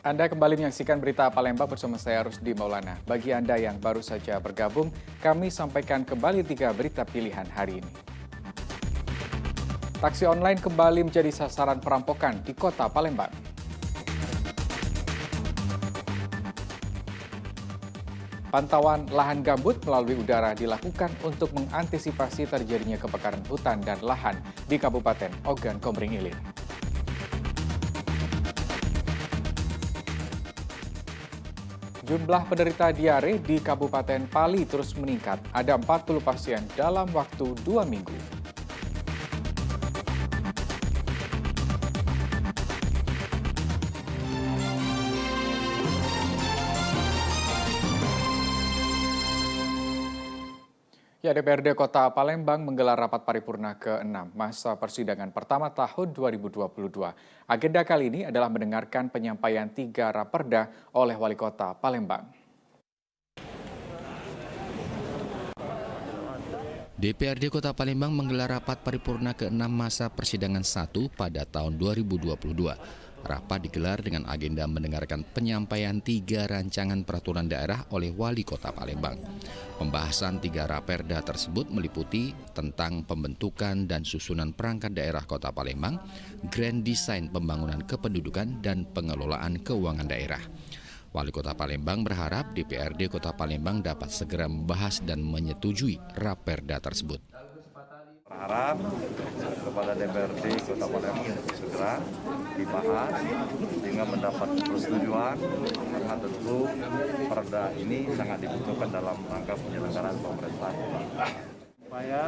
Anda kembali menyaksikan berita Palembang bersama saya Rusdi Maulana. Bagi Anda yang baru saja bergabung, kami sampaikan kembali 3 berita pilihan hari ini. Taksi online kembali menjadi sasaran perampokan di kota Palembang. Pantauan lahan gambut melalui udara dilakukan untuk mengantisipasi terjadinya kebakaran hutan dan lahan di Kabupaten Ogan Komering Ilir. Jumlah penderita diare di Kabupaten Pali terus meningkat. Ada 40 pasien dalam waktu 2 minggu. Ya, DPRD Kota Palembang menggelar rapat paripurna ke-6 masa persidangan pertama tahun 2022. Agenda kali ini adalah mendengarkan penyampaian 3 raperda oleh Wali Kota Palembang. DPRD Kota Palembang menggelar rapat paripurna ke-6 masa persidangan 1 pada tahun 2022. Rapat digelar dengan agenda mendengarkan penyampaian 3 rancangan peraturan daerah oleh Wali Kota Palembang. Pembahasan 3 raperda tersebut meliputi tentang pembentukan dan susunan perangkat daerah Kota Palembang, grand design pembangunan kependudukan, dan pengelolaan keuangan daerah. Wali Kota Palembang berharap DPRD Kota Palembang dapat segera membahas dan menyetujui raperda tersebut. Berharap kepada DPRD Kota Palembang untuk segera dibahas sehingga mendapat persetujuan, karena tentu perda ini sangat dibutuhkan dalam rangka penyelenggaraan pemerintahan. Supaya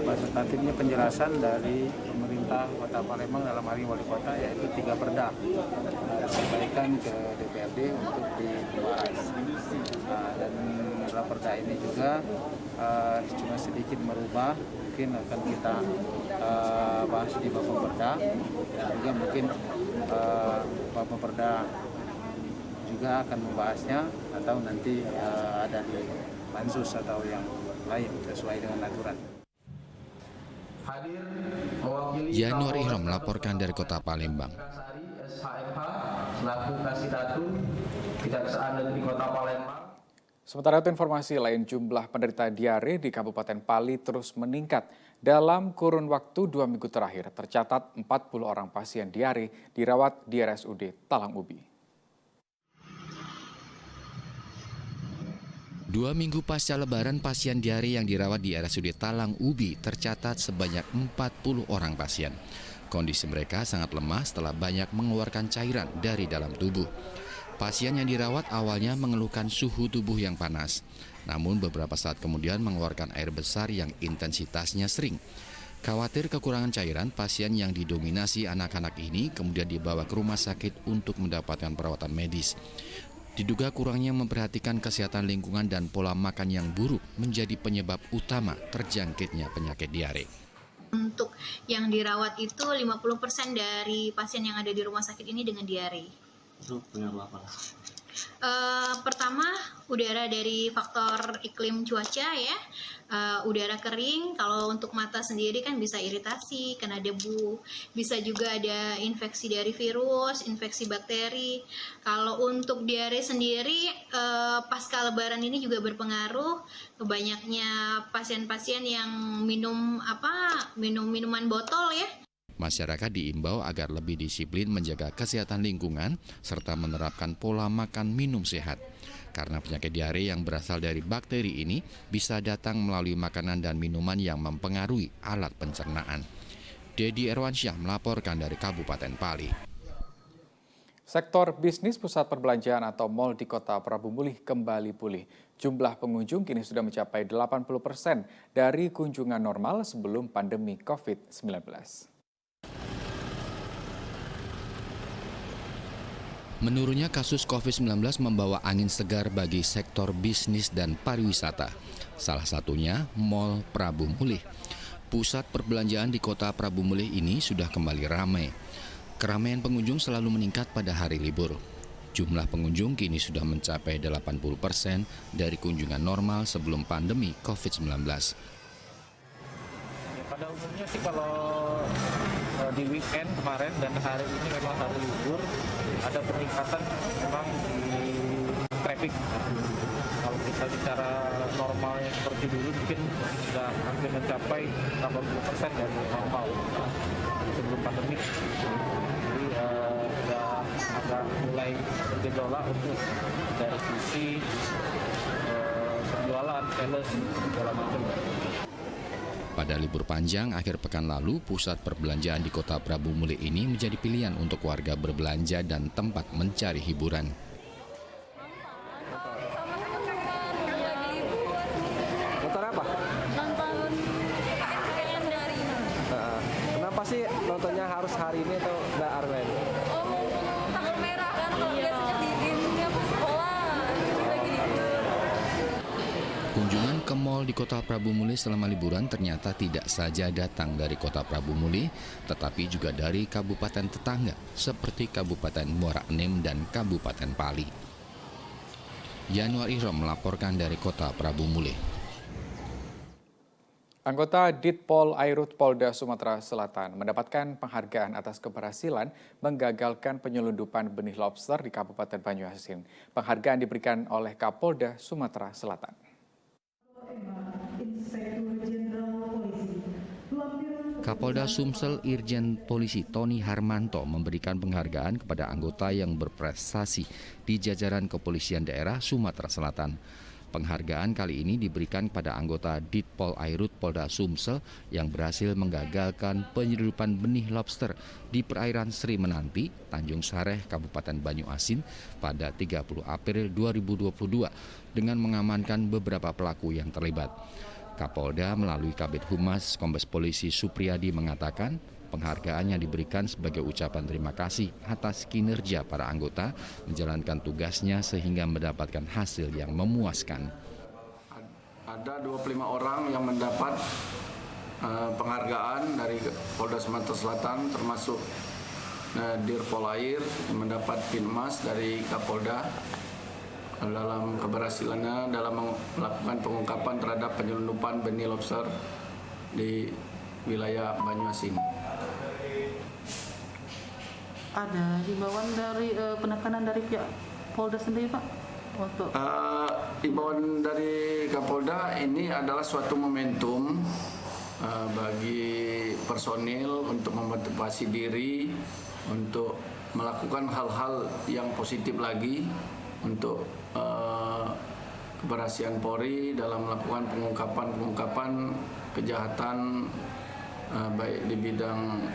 legislatifnya penjelasan dari pemerintah Kota Palembang dalam hal ini Wali Kota, yaitu 3 perda disampaikan ke DPRD untuk dibahas. Dan dalam perda ini juga cuma sedikit merubah, mungkin akan kita bahas di Bapemperda, dan juga mungkin Bapemperda juga akan membahasnya, atau nanti ada di Pansus atau yang lain sesuai dengan aturan. Januari Ihrom melaporkan dari Kota Palembang. Selaku Kasih Kejaksaan Negeri Kota Palembang. Sementara itu informasi lain, jumlah penderita diare di Kabupaten Pali terus meningkat. Dalam kurun waktu 2 minggu terakhir, tercatat 40 orang pasien diare dirawat di RSUD Talang Ubi. 2 minggu pasca Lebaran, pasien diare yang dirawat di RSUD Talang Ubi tercatat sebanyak 40 orang pasien. Kondisi mereka sangat lemah setelah banyak mengeluarkan cairan dari dalam tubuh. Pasien yang dirawat awalnya mengeluhkan suhu tubuh yang panas, namun beberapa saat kemudian mengeluarkan air besar yang intensitasnya sering. Khawatir kekurangan cairan, pasien yang didominasi anak-anak ini kemudian dibawa ke rumah sakit untuk mendapatkan perawatan medis. Diduga kurangnya memperhatikan kesehatan lingkungan dan pola makan yang buruk menjadi penyebab utama terjangkitnya penyakit diare. Untuk yang dirawat itu 50% dari pasien yang ada di rumah sakit ini dengan diare. Itu pengaruh apa? Pertama, udara dari faktor iklim cuaca ya. Udara kering, kalau untuk mata sendiri kan bisa iritasi, kena debu. Bisa juga ada infeksi dari virus, infeksi bakteri. Kalau untuk diare sendiri, pasca lebaran ini juga berpengaruh ke banyaknya pasien-pasien yang minum minuman botol ya. Masyarakat diimbau agar lebih disiplin menjaga kesehatan lingkungan serta menerapkan pola makan minum sehat. Karena penyakit diare yang berasal dari bakteri ini bisa datang melalui makanan dan minuman yang mempengaruhi alat pencernaan. Dedi Erwansyah melaporkan dari Kabupaten Pali. Sektor bisnis pusat perbelanjaan atau mal di Kota Prabu Mulih kembali pulih. Jumlah pengunjung kini sudah mencapai 80% dari kunjungan normal sebelum pandemi COVID-19. Menurunnya kasus COVID-19 membawa angin segar bagi sektor bisnis dan pariwisata. Salah satunya Mall Prabu Mulih. Pusat perbelanjaan di Kota Prabu Mulih ini sudah kembali ramai. Keramaian pengunjung selalu meningkat pada hari libur. Jumlah pengunjung kini sudah mencapai 80% dari kunjungan normal sebelum pandemi COVID-19. Pada umumnya sih kalau di weekend kemarin dan hari ini memang hari libur, ada peningkatan memang di traffic. Kalau kita bicara normalnya seperti dulu mungkin sudah hampir mencapai 80% dari normal sebelum pandemi. Jadi sudah agak mulai bergejolak untuk dari sisi penjualan, sales, segala macam. Pada libur panjang akhir pekan lalu, pusat perbelanjaan di Kota Prabu Muli ini menjadi pilihan untuk warga berbelanja dan tempat mencari hiburan. Nonton apa? Nonton dari Kenapa sih nontonnya harus hari ini atau nggak hari lain? tanggal merah kan, biasanya di apa sekolah lagi libur. Kunjungan ke mal di Kota Prabu Muli selama liburan ternyata tidak saja datang dari Kota Prabu Muli, tetapi juga dari kabupaten tetangga seperti Kabupaten Muara Enim dan Kabupaten Pali. Yanuar Ihrom melaporkan dari Kota Prabu Muli. Anggota Ditpol Airut Polda Sumatera Selatan mendapatkan penghargaan atas keberhasilan menggagalkan penyelundupan benih lobster di Kabupaten Banyuasin. Penghargaan diberikan oleh Kapolda Sumatera Selatan. Kapolda Sumsel Irjen Polisi Tony Harmanto memberikan penghargaan kepada anggota yang berprestasi di jajaran kepolisian daerah Sumatera Selatan. Penghargaan kali ini diberikan kepada anggota Ditpol Airut Polda Sumsel yang berhasil menggagalkan penyelundupan benih lobster di perairan Sri Menanti, Tanjung Sareh, Kabupaten Banyuasin pada 30 April 2022 dengan mengamankan beberapa pelaku yang terlibat. Kapolda melalui Kabid Humas Kombes Polisi Supriyadi mengatakan penghargaan yang diberikan sebagai ucapan terima kasih atas kinerja para anggota menjalankan tugasnya sehingga mendapatkan hasil yang memuaskan. Ada 25 orang yang mendapat penghargaan dari Polda Sumatera Selatan, termasuk Dirpol Air yang mendapat pin emas dari Kapolda dalam keberhasilannya dalam melakukan pengungkapan terhadap penyelundupan benih lobster di wilayah Banyuasin. Ada himbauan dari penekanan dari pihak Polda sendiri, Pak? Untuk himbauan dari Kapolda ini adalah suatu momentum bagi personil untuk memotivasi diri untuk melakukan hal-hal yang positif lagi untuk keberhasilan Polri dalam melakukan pengungkapan kejahatan baik di bidang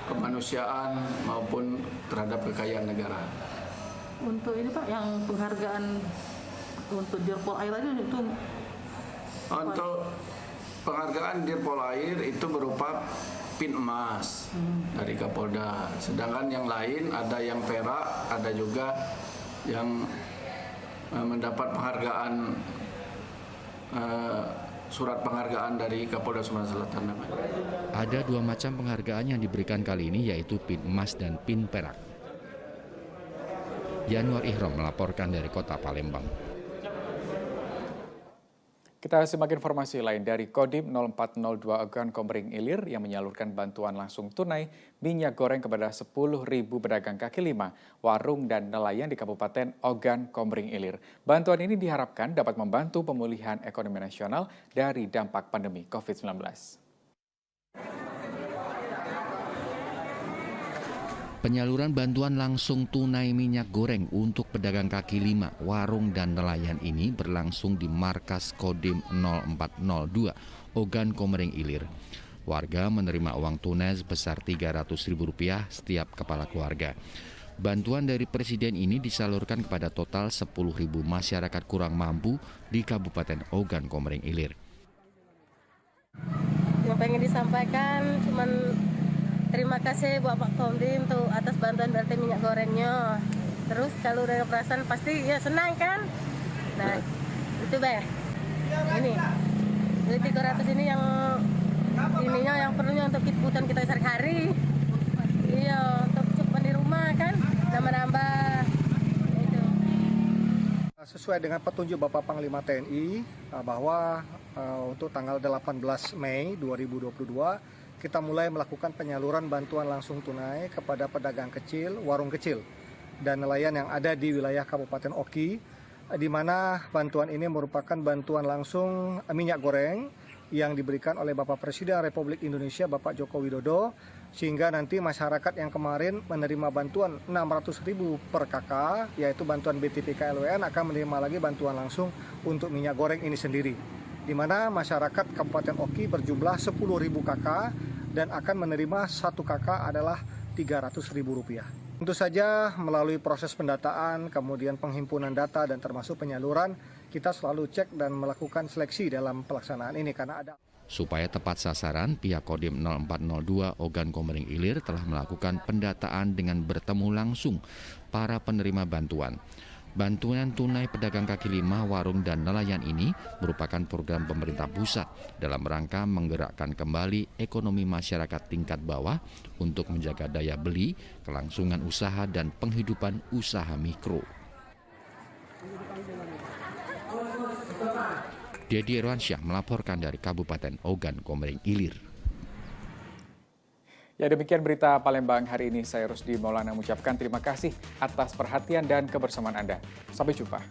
kemanusiaan maupun terhadap kekayaan negara. untuk ini, Pak, yang penghargaan untuk Dirpol Air aja itu. Untuk penghargaan Dirpol Air itu berupa pin emas dari Kapolda. Sedangkan yang lain ada yang perak, ada juga yang mendapat penghargaan surat penghargaan dari Kapolda Sumatera Selatan. Ada dua macam penghargaan yang diberikan kali ini yaitu pin emas dan pin perak. Yanuar Ihrom melaporkan dari Kota Palembang. Kita simak informasi lain dari Kodim 0402 Ogan Komering Ilir yang menyalurkan bantuan langsung tunai minyak goreng kepada 10.000 pedagang kaki lima, warung dan nelayan di Kabupaten Ogan Komering Ilir. Bantuan ini diharapkan dapat membantu pemulihan ekonomi nasional dari dampak pandemi COVID-19. Penyaluran bantuan langsung tunai minyak goreng untuk pedagang kaki lima, warung dan nelayan ini berlangsung di markas Kodim 0402 Ogan Komering Ilir. Warga menerima uang tunai sebesar Rp300.000 setiap kepala keluarga. Bantuan dari Presiden ini disalurkan kepada total 10.000 masyarakat kurang mampu di Kabupaten Ogan Komering Ilir. Yang pengen disampaikan cuman terima kasih buat Pak Kodim tuh atas bantuan BLT minyak gorengnya. Terus kalau udah perasaan pasti ya senang kan? Nah itu Beh. Ini 300 ini yang ininya yang perlunya untuk kebutuhan kita sehari-hari. Iya, untuk cukupan di rumah kan, nambah-nambah. Itu. Sesuai dengan petunjuk Bapak Panglima TNI bahwa untuk tanggal 18 Mei 2022 kita mulai melakukan penyaluran bantuan langsung tunai kepada pedagang kecil, warung kecil, dan nelayan yang ada di wilayah Kabupaten Oki, di mana bantuan ini merupakan bantuan langsung minyak goreng yang diberikan oleh Bapak Presiden Republik Indonesia Bapak Joko Widodo, sehingga nanti masyarakat yang kemarin menerima bantuan 600.000 per KK, yaitu bantuan BTP KLWN, akan menerima lagi bantuan langsung untuk minyak goreng ini sendiri, di mana masyarakat Kabupaten Oki berjumlah 10.000 KK dan akan menerima 1 KK adalah Rp300.000. Tentu saja melalui proses pendataan, kemudian penghimpunan data dan termasuk penyaluran, kita selalu cek dan melakukan seleksi dalam pelaksanaan ini karena ada. Supaya tepat sasaran, pihak Kodim 0402 Ogan Komering Ilir telah melakukan pendataan dengan bertemu langsung para penerima bantuan. Bantuan tunai pedagang kaki lima, warung, dan nelayan ini merupakan program pemerintah pusat dalam rangka menggerakkan kembali ekonomi masyarakat tingkat bawah untuk menjaga daya beli, kelangsungan usaha, dan penghidupan usaha mikro. Dedi Irwansyah melaporkan dari Kabupaten Ogan Komering Ilir. Ya, demikian berita Palembang hari ini. Saya Rusdi Maulana mengucapkan terima kasih atas perhatian dan kebersamaan Anda. Sampai jumpa.